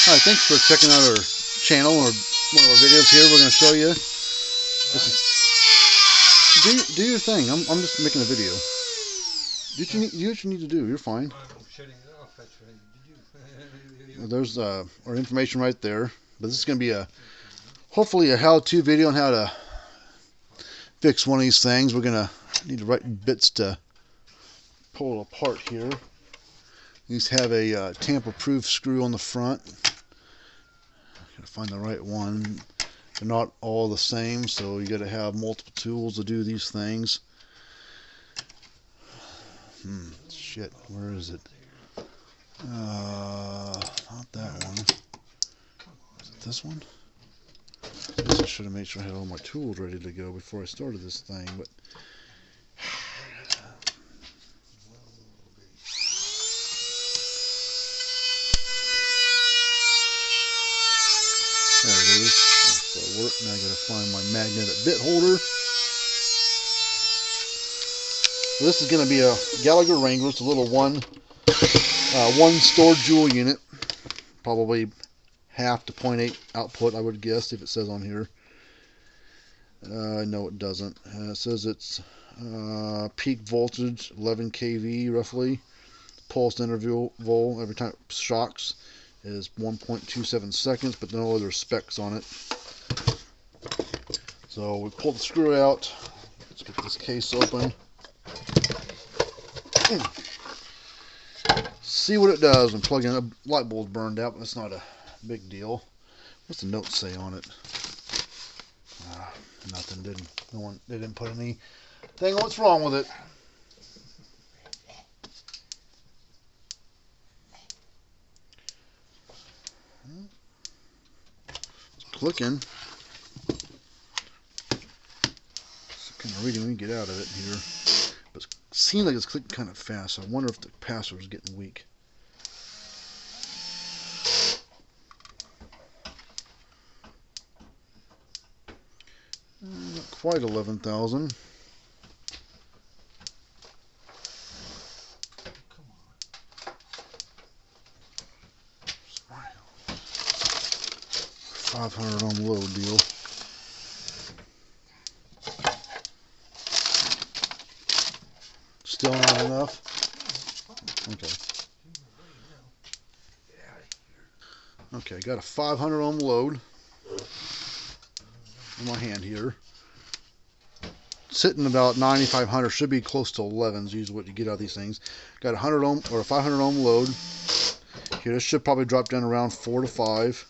Alright, thanks for checking out our channel or one of our videos here. We're going to show you. Do your thing. I'm just making a video. Do what you need to do. You're fine. I'm shutting it off, actually. Well, there's our information right there. But this is going to be hopefully a how-to video on how to fix one of these things. We're going to need the right bits to pull it apart here. These have a tamper-proof screw on the front. Gotta find the right one. They're not all the same, so you gotta have multiple tools to do these things. Shit, where is it? Not that one. Is it this one? I guess I should have made sure I had all my tools ready to go before I started this thing, but there it is. That'll work. Now I gotta find my magnetic bit holder. So this is gonna be a Gallagher Wrangler. It's a little one stored jewel unit. Probably half to 0.8 output, I would guess, if it says on here. No, it doesn't. It says it's peak voltage 11 kV roughly. Pulse interval every time it shocks is 1.27 seconds, but no other specs on it. So we pull the screw out. Let's get this case open. See what it does when plugging in. The light bulb's burned out, but it's not a big deal. What's the note say on it? Nothing. They didn't put anything on what's wrong with it. It's clicking. It's kind of reading when you get out of it here. But it seems like it's clicking kind of fast. So I wonder if the capacitor is getting weak. Not quite 11,000. Come on. 500 ohm load deal. Still not enough? Okay. Okay, got a 500 ohm load in my hand here. Sitting about 9,500, should be close to 11 is usually what you get out of these things. Got a 100 ohm or a 500 ohm load. Here, this should probably drop down around 4 to 5.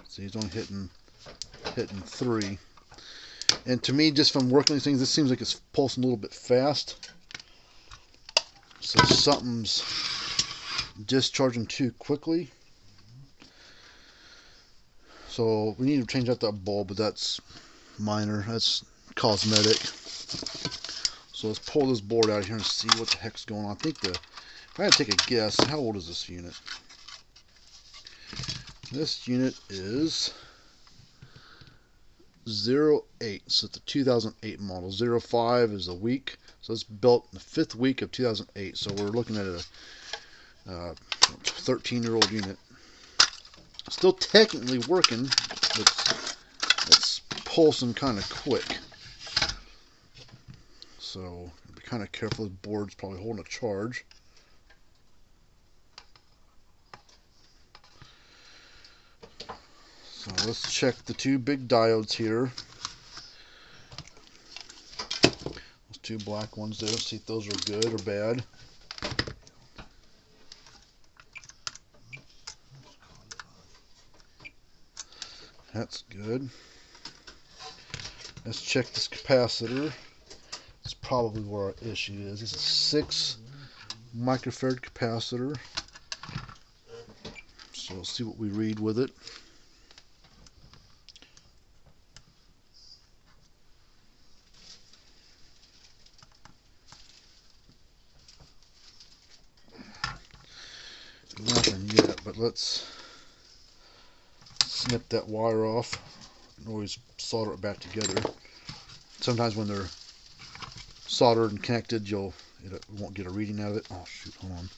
See, he's only hitting 3. And to me, just from working these things, this seems like it's pulsing a little bit fast. So something's discharging too quickly. So we need to change out that bulb, but that's minor. That's cosmetic. So let's pull this board out of here and see what the heck's going on. I think if I had to take a guess, how old is this unit? This unit is 08, so it's a 2008 model. 05 is a week, so it's built in the 5th week of 2008. So we're looking at a 13-year-old unit. Still technically working, but it's pulsing kind of quick. So be kind of careful. The board's probably holding a charge. So let's check the two big diodes here. Those two black ones there. Let's see if those are good or bad. That's good. Let's check this capacitor. It's probably where our issue is. It's a 6 microfarad capacitor. So we'll see what we read with it. Nothing yet, but let's snip that wire off. You can always solder it back together. Sometimes when they're soldered and connected, it won't get a reading out of it. Oh shoot, hold on.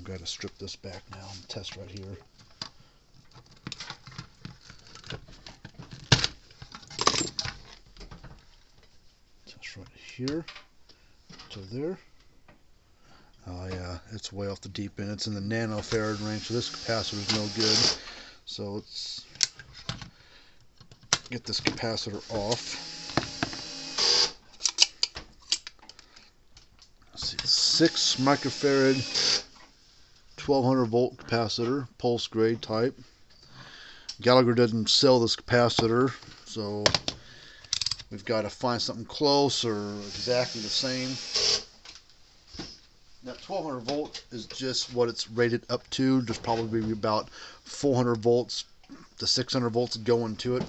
got to strip this back now and test right here. Test right here to there. Oh yeah, it's way off the deep end. It's in the nanofarad range, so this capacitor is no good. So let's get this capacitor off. Let's see, 6 microfarad 1200 volt capacitor, pulse grade type. Gallagher doesn't sell this capacitor, so we've got to find something close or exactly the same. That 1200 volt is just what it's rated up to. There's probably about 400 volts to 600 volts going to it.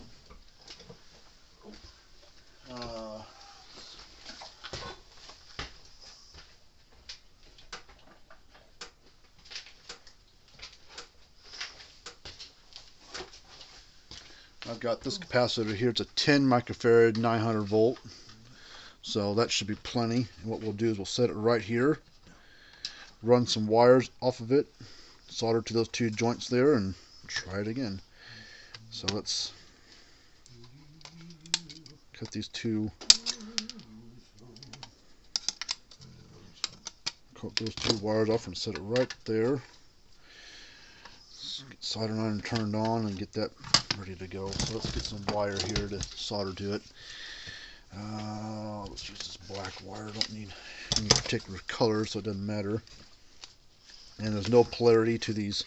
I've got this capacitor here. It's a 10 microfarad 900 volt, so that should be plenty. And what we'll do is we'll set it right here, run some wires off of it, solder to those 2 joints there, and try it again. So let's cut these 2, cut those 2 wires off and set it right there. Let's get soldering iron turned on and get that ready to go. So let's get some wire here to solder to it. Let's use this black wire. Don't need any particular color, so it doesn't matter. And there's no polarity to these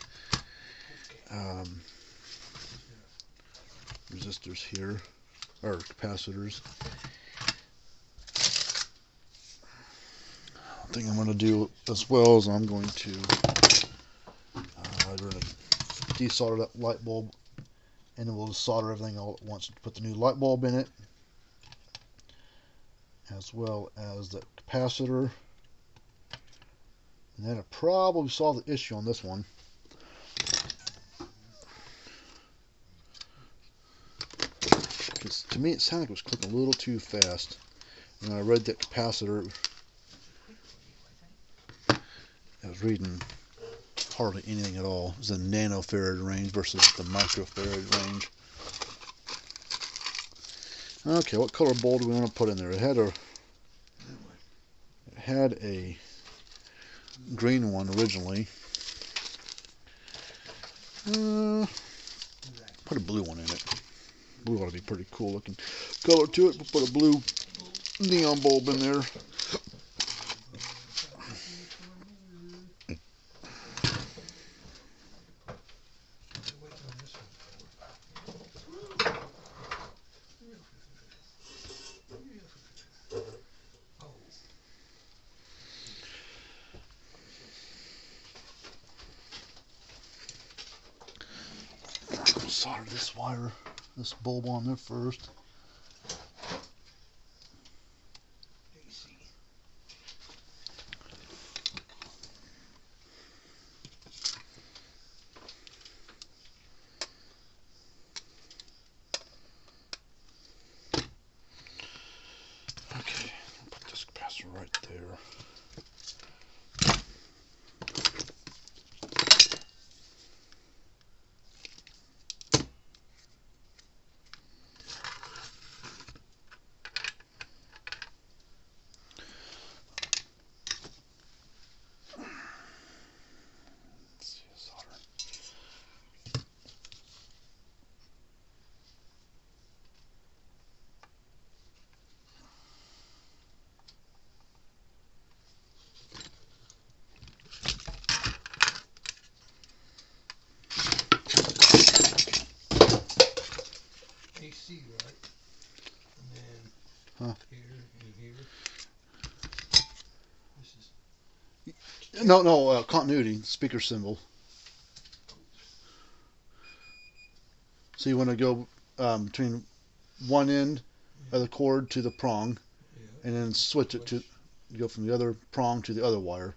resistors here, or capacitors. The thing I'm going to do as well is I'm going to desolder that light bulb, and then we'll just solder everything all at once. Put the new light bulb in it, as well as the capacitor, and that'll probably solve the issue on this one. Because to me it sounded like it was clicking a little too fast, and I read that capacitor, I was reading hardly anything at all. It was in nanofarad range versus the microfarad range. Okay, what color bulb do we want to put in there? It had a green one originally. Put a blue one in it. Blue ought to be pretty cool looking color to it. We'll put a blue neon bulb in there. Solder this wire, this bulb on there first. Okay, put this capacitor right there. AC, right? And then here and here. This is No, continuity, speaker symbol. So you want to go between one end of the cord to the prong, and then switch it to go from the other prong to the other wire.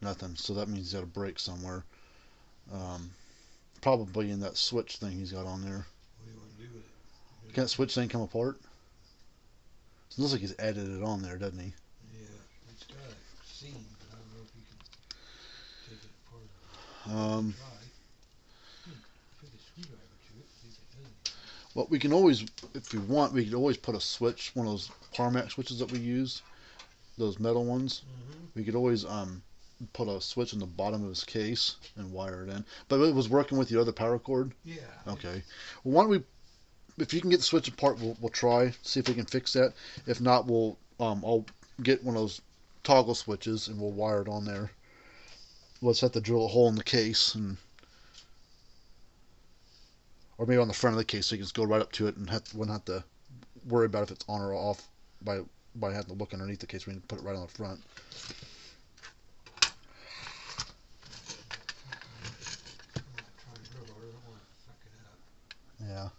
Nothing. So that means he's got a break somewhere. Probably in that switch thing he's got on there. What do you want to do with it? Can that switch thing come apart? It looks like he's added it on there, doesn't he? Yeah, it's got Um, Try. Put a screwdriver to it. See if it does anything. well, we can always, if we want, we could always put a switch, one of those Parmak switches that we use, those metal ones. Mm-hmm. We could always put a switch in the bottom of his case and wire it in. But it was working with your other power cord? Yeah. Okay. Well, why don't we, if you can get the switch apart, we'll try, see if we can fix that. If not, I'll get one of those toggle switches and we'll wire it on there. We'll just have to drill a hole in the case, or maybe on the front of the case so you can just go right up to it and wouldn't have to worry about if it's on or off by having to look underneath the case. We can put it right on the front. I'm not trying real hard. I don't want to fuck it up. Yeah.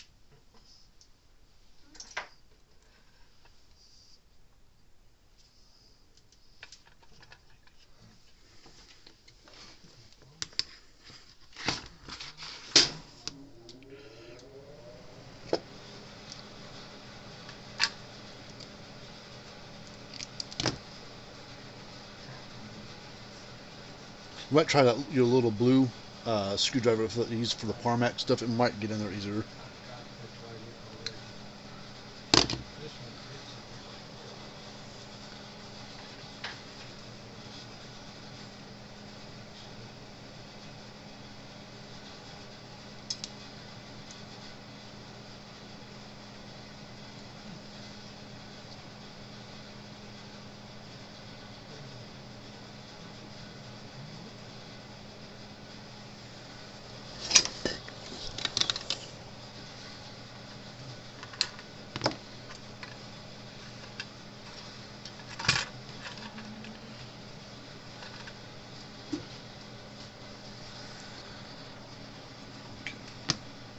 You might try that your little blue screwdriver that you use for the Parmak stuff. It might get in there easier. I tried it already. This one fits in there.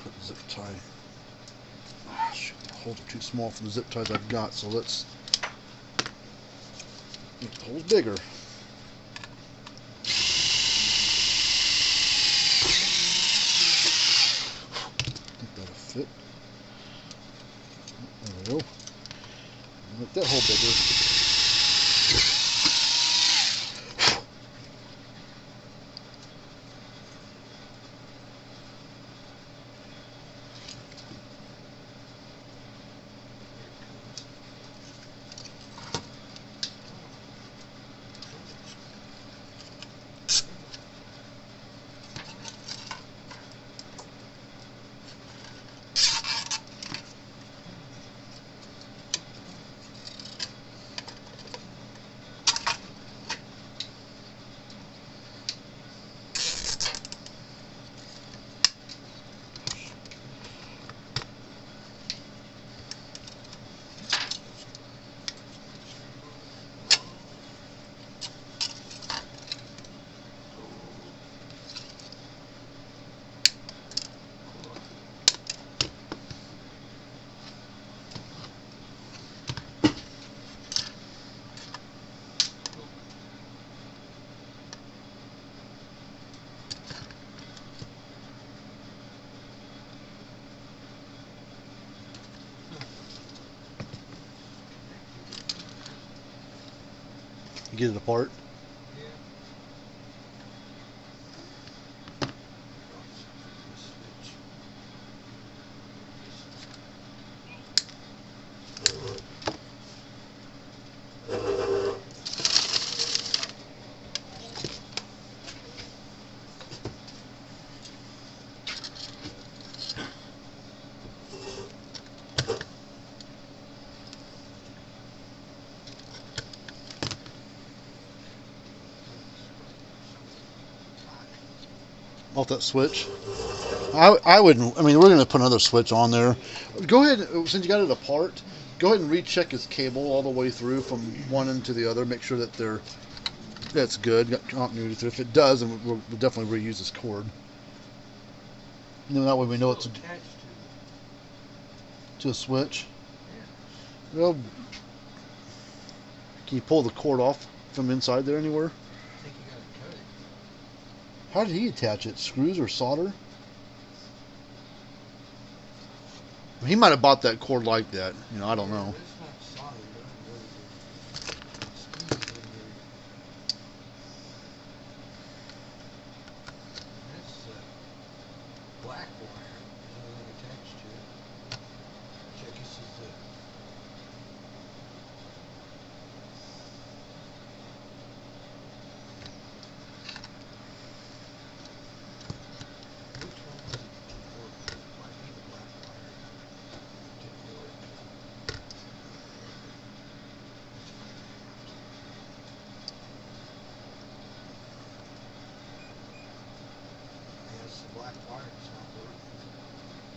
Put the zip tie. Ah, shoot, the holes are too small for the zip ties I've got, so let's make the holes bigger. I think that'll fit. There we go. Make that hole bigger. You get it apart. Yeah. Off that switch. I wouldn't. I mean, we're going to put another switch on there. Go ahead, since you got it apart, go ahead and recheck his cable all the way through from one end to the other. Make sure that that's good. Got continuity through. If it does, then we'll definitely reuse this cord. And then that way we know it's Attached to a switch. Yeah. Well, can you pull the cord off from inside there anywhere? I think you gotta cut it. How did he attach it? Screws or solder? He might have bought that cord like that. You know, I don't know. It's not solid. I don't know what it is. Screws in there.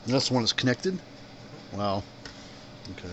And that's the one that's connected? Wow. Okay.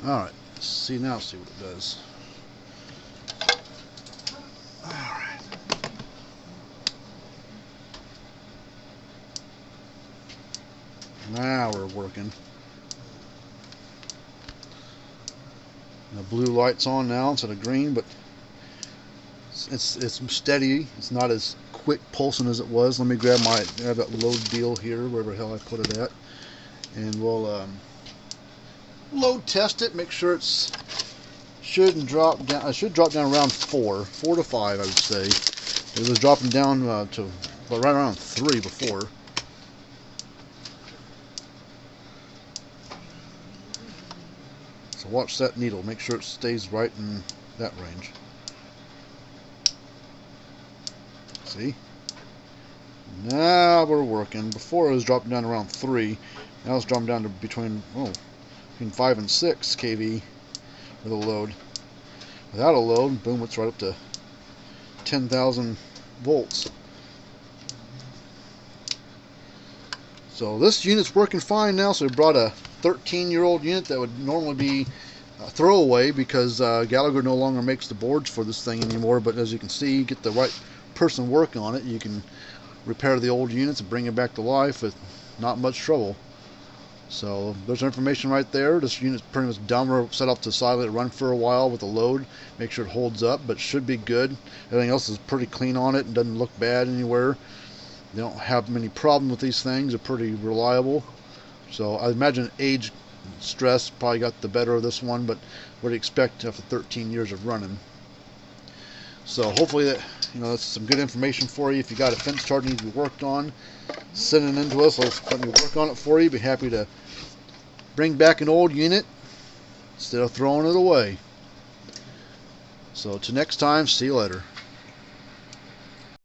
Alright, see what it does. Alright. Now we're working. The blue light's on now instead of green, but it's steady. It's not as quick pulsing as it was. Let me grab that load deal here, wherever the hell I put it at, and we'll load test it, make sure it's should drop down around 4 to 5, I would say. It was dropping down to right around 3 before. So watch that needle, make sure it stays right in that range. See? Now we're working. Before it was dropping down around 3. Now it's dropping down to between 5 and 6 kV with a load. Without a load, boom, it's right up to 10,000 volts. So this unit's working fine now. So we brought a 13-year-old unit that would normally be a throwaway because Gallagher no longer makes the boards for this thing anymore. But as you can see, you get the right person working on it, you can repair the old units and bring it back to life with not much trouble. So there's information right there. This unit's pretty much done. We're set up to silently run for a while with a load, make sure it holds up, but should be good. Everything else is pretty clean on it and doesn't look bad anywhere. They don't have many problems with these things. They're pretty reliable. So I imagine age stress probably got the better of this one, but what do you expect after 13 years of running? So hopefully that that's some good information for you. If you got a fence charger needs to be worked on, send it in to us. Let me work on it for you. Be happy to bring back an old unit instead of throwing it away. So till next time, see you later.